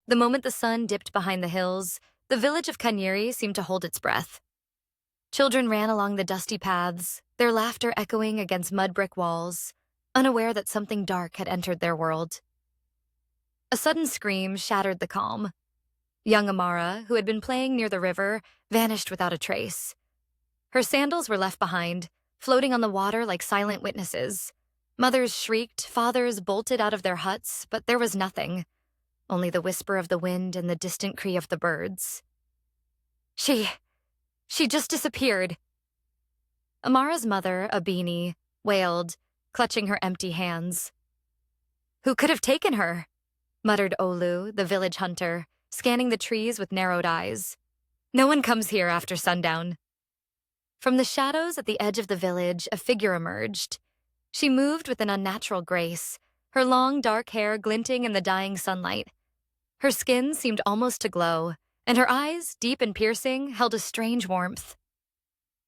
The moment the sun dipped behind the hills, the village of Kanyiri seemed to hold its breath. Children ran along the dusty paths, their laughter echoing against mud brick walls, unaware that something dark had entered their world. A sudden scream shattered the calm. Young Amara, who had been playing near the river, vanished without a trace. Her sandals were left behind, floating on the water like silent witnesses. Mothers shrieked, fathers bolted out of their huts, but there was nothing, only the whisper of the wind and the distant cry of the birds. She just disappeared. Amara's mother, Abini, wailed, clutching her empty hands. Who could have taken her? Muttered Olu, the village hunter, scanning the trees with narrowed eyes. No one comes here after sundown. From the shadows at the edge of the village, a figure emerged. She moved with an unnatural grace, her long dark hair glinting in the dying sunlight. Her skin seemed almost to glow, and her eyes, deep and piercing, held a strange warmth.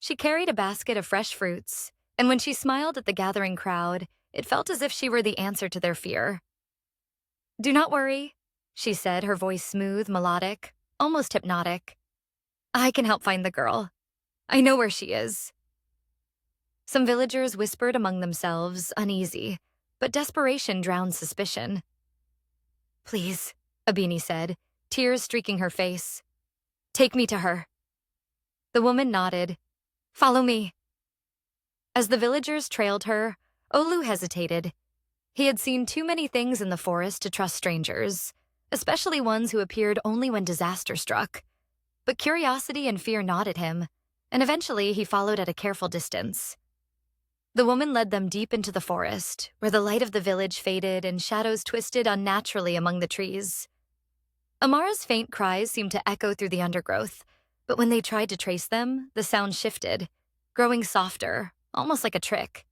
She carried a basket of fresh fruits, and when she smiled at the gathering crowd, it felt as if she were the answer to their fear. Do not worry, she said, her voice smooth, melodic, almost hypnotic. I can help find the girl. I know where she is. Some villagers whispered among themselves, uneasy, but desperation drowned suspicion. Please, Abini said, tears streaking her face. Take me to her. The woman nodded. Follow me. As the villagers trailed her, Olu hesitated. He had seen too many things in the forest to trust strangers, especially ones who appeared only when disaster struck. But curiosity and fear gnawed at him, and eventually he followed at a careful distance. The woman led them deep into the forest, where the light of the village faded and shadows twisted unnaturally among the trees. Amara's faint cries seemed to echo through the undergrowth, but when they tried to trace them, the sound shifted, growing softer, almost like a trick.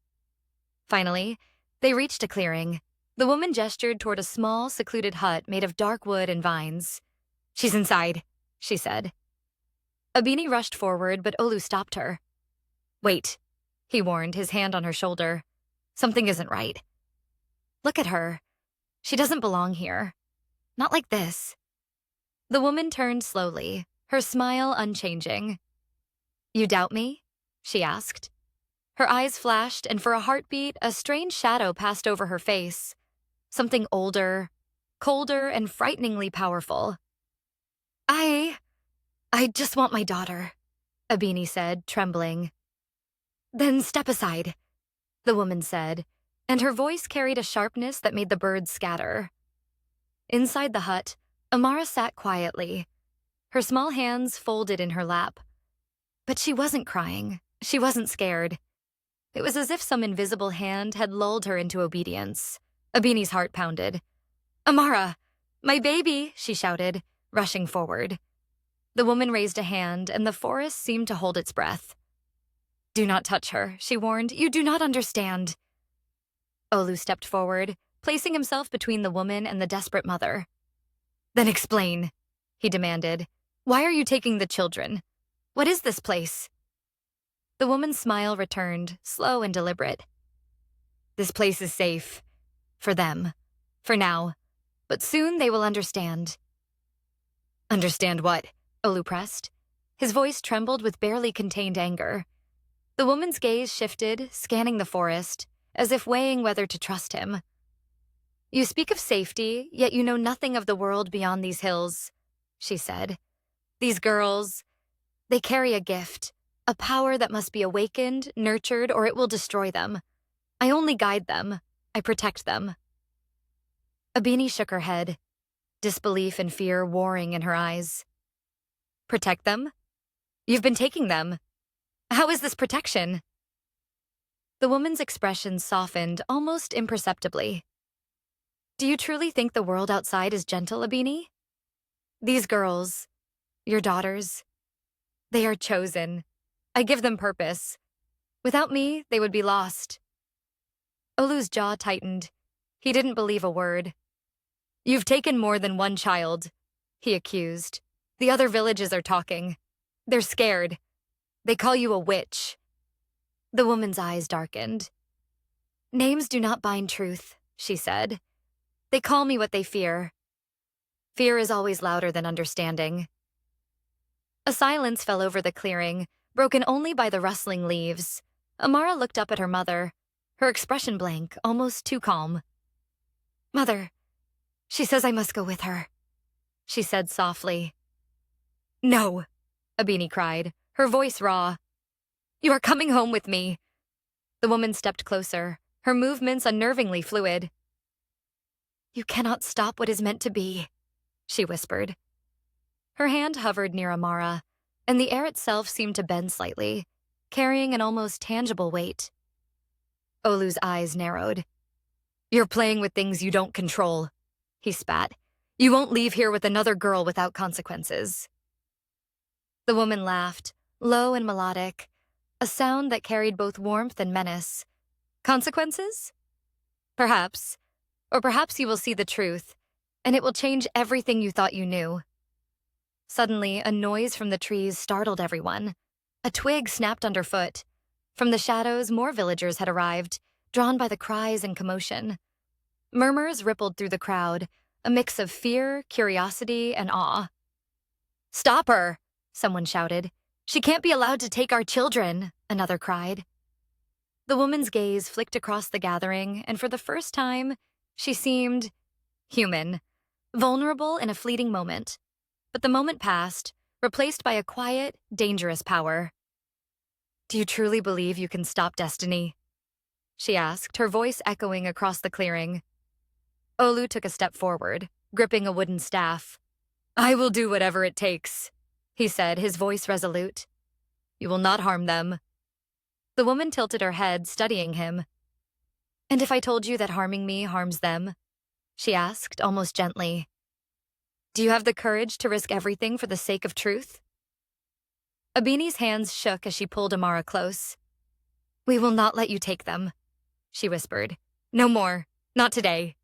Finally, they reached a clearing. The woman gestured toward a small, secluded hut made of dark wood and vines. She's inside, she said. Abini rushed forward, but Olu stopped her. Wait, he warned, his hand on her shoulder. Something isn't right. Look at her. She doesn't belong here. Not like this. The woman turned slowly, her smile unchanging. You doubt me? She asked. Her eyes flashed, and for a heartbeat, a strange shadow passed over her face. Something older, colder, and frighteningly powerful. I just want my daughter, Abini said, trembling. Then step aside, the woman said, and her voice carried a sharpness that made the birds scatter. Inside the hut, Amara sat quietly, her small hands folded in her lap. But she wasn't crying. She wasn't scared. It was as if some invisible hand had lulled her into obedience. Abini's heart pounded. Amara, my baby, she shouted, rushing forward. The woman raised a hand, and the forest seemed to hold its breath. Do not touch her, she warned. You do not understand. Olu stepped forward, placing himself between the woman and the desperate mother. Then explain, he demanded. Why are you taking the children? What is this place? The woman's smile returned, slow and deliberate. This place is safe. For them. For now. But soon they will understand. Understand what? Olu pressed. His voice trembled with barely contained anger. The woman's gaze shifted, scanning the forest, as if weighing whether to trust him. You speak of safety, yet you know nothing of the world beyond these hills, she said. These girls, they carry a gift, a power that must be awakened, nurtured, or it will destroy them. I only guide them. I protect them. Abini shook her head, disbelief and fear warring in her eyes. Protect them? You've been taking them. How is this protection? The woman's expression softened almost imperceptibly. Do you truly think the world outside is gentle, Abini? These girls, your daughters, they are chosen. I give them purpose. Without me, they would be lost. Olu's jaw tightened. He didn't believe a word. You've taken more than one child, he accused. The other villages are talking. They're scared. They call you a witch. The woman's eyes darkened. Names do not bind truth, she said. They call me what they fear. Fear is always louder than understanding. A silence fell over the clearing, broken only by the rustling leaves. Amara looked up at her mother, her expression blank, almost too calm. "Mother, she says I must go with her," she said softly. "No," Abini cried, her voice raw. "You are coming home with me." The woman stepped closer, her movements unnervingly fluid. "You cannot stop what is meant to be," she whispered. Her hand hovered near Amara, and the air itself seemed to bend slightly, carrying an almost tangible weight. Olu's eyes narrowed. "You're playing with things you don't control," he spat. "You won't leave here with another girl without consequences." The woman laughed, low and melodic, a sound that carried both warmth and menace. "Consequences? Perhaps. Or perhaps you will see the truth, and it will change everything you thought you knew." Suddenly, a noise from the trees startled everyone. A twig snapped underfoot. From the shadows, more villagers had arrived, drawn by the cries and commotion. Murmurs rippled through the crowd, a mix of fear, curiosity, and awe. "Stop her!" someone shouted. "She can't be allowed to take our children," another cried. The woman's gaze flicked across the gathering, and for the first time, she seemed human, vulnerable in a fleeting moment. But the moment passed, replaced by a quiet, dangerous power. "Do you truly believe you can stop destiny?" she asked, her voice echoing across the clearing. Olu took a step forward, gripping a wooden staff. "I will do whatever it takes," he said, his voice resolute. "You will not harm them." The woman tilted her head, studying him. "And if I told you that harming me harms them?" she asked, almost gently. "Do you have the courage to risk everything for the sake of truth?" Abini's hands shook as she pulled Amara close. "We will not let you take them," she whispered. "No more. Not today."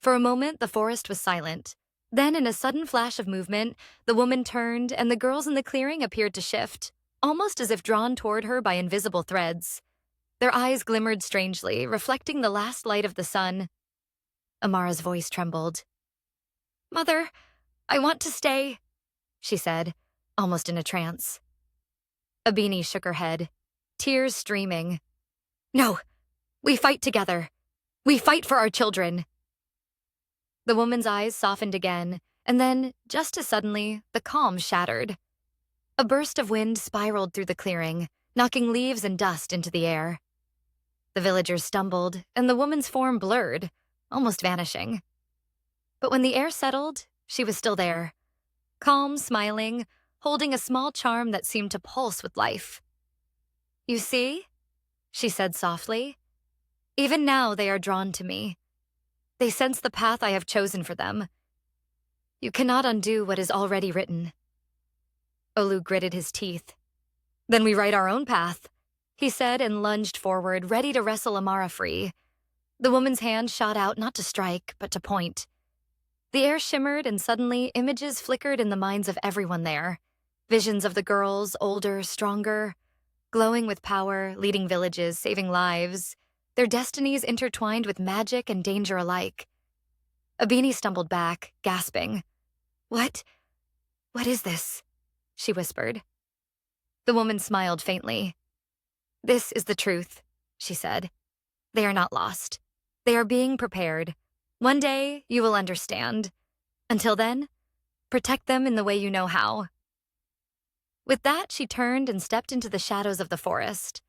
For a moment, the forest was silent. Then, in a sudden flash of movement, the woman turned, and the girls in the clearing appeared to shift, almost as if drawn toward her by invisible threads. Their eyes glimmered strangely, reflecting the last light of the sun. Amara's voice trembled. "Mother, I want to stay," she said, almost in a trance. Abini shook her head, tears streaming. "No, we fight together. We fight for our children." The woman's eyes softened again, and then, just as suddenly, the calm shattered. A burst of wind spiraled through the clearing, knocking leaves and dust into the air. The villagers stumbled, and the woman's form blurred, almost vanishing. But when the air settled, she was still there, calm, smiling, holding a small charm that seemed to pulse with life. "You see?" she said softly. "Even now they are drawn to me. They sense the path I have chosen for them. You cannot undo what is already written." Olu gritted his teeth. "Then we write our own path," he said and lunged forward, ready to wrestle Amara free. The woman's hand shot out not to strike, but to point. The air shimmered, and suddenly images flickered in the minds of everyone there. Visions of the girls, older, stronger, glowing with power, leading villages, saving lives, their destinies intertwined with magic and danger alike. Abini stumbled back, gasping. What is this?" she whispered. The woman smiled faintly. "This is the truth," she said. "They are not lost. They are being prepared. One day, you will understand. Until then, protect them in the way you know how." With that, she turned and stepped into the shadows of the forest.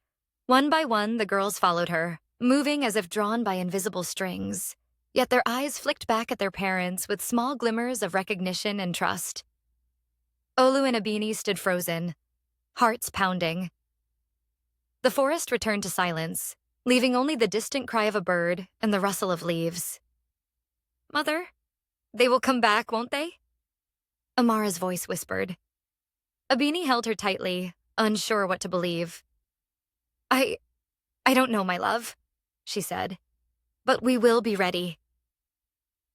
One by one, the girls followed her, moving as if drawn by invisible strings. Yet their eyes flicked back at their parents with small glimmers of recognition and trust. Olu and Abini stood frozen, hearts pounding. The forest returned to silence, leaving only the distant cry of a bird and the rustle of leaves. "Mother, they will come back, won't they?" Amara's voice whispered. Abini held her tightly, unsure what to believe. I don't know, my love," she said. "But we will be ready."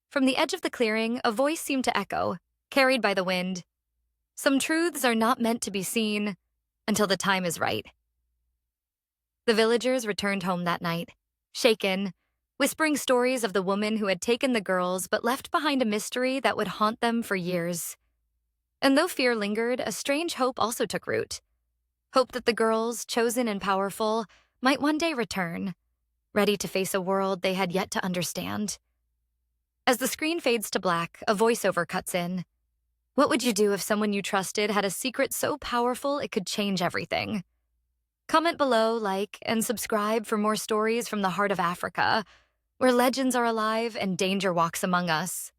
From the edge of the clearing, a voice seemed to echo, carried by the wind. "Some truths are not meant to be seen until the time is right." The villagers returned home that night, shaken, whispering stories of the woman who had taken the girls but left behind a mystery that would haunt them for years. And though fear lingered, a strange hope also took root. Hope that the girls, chosen and powerful, might one day return, ready to face a world they had yet to understand. As the screen fades to black, a voiceover cuts in. What would you do if someone you trusted had a secret so powerful it could change everything? Comment below, like, and subscribe for more stories from the heart of Africa, where legends are alive and danger walks among us.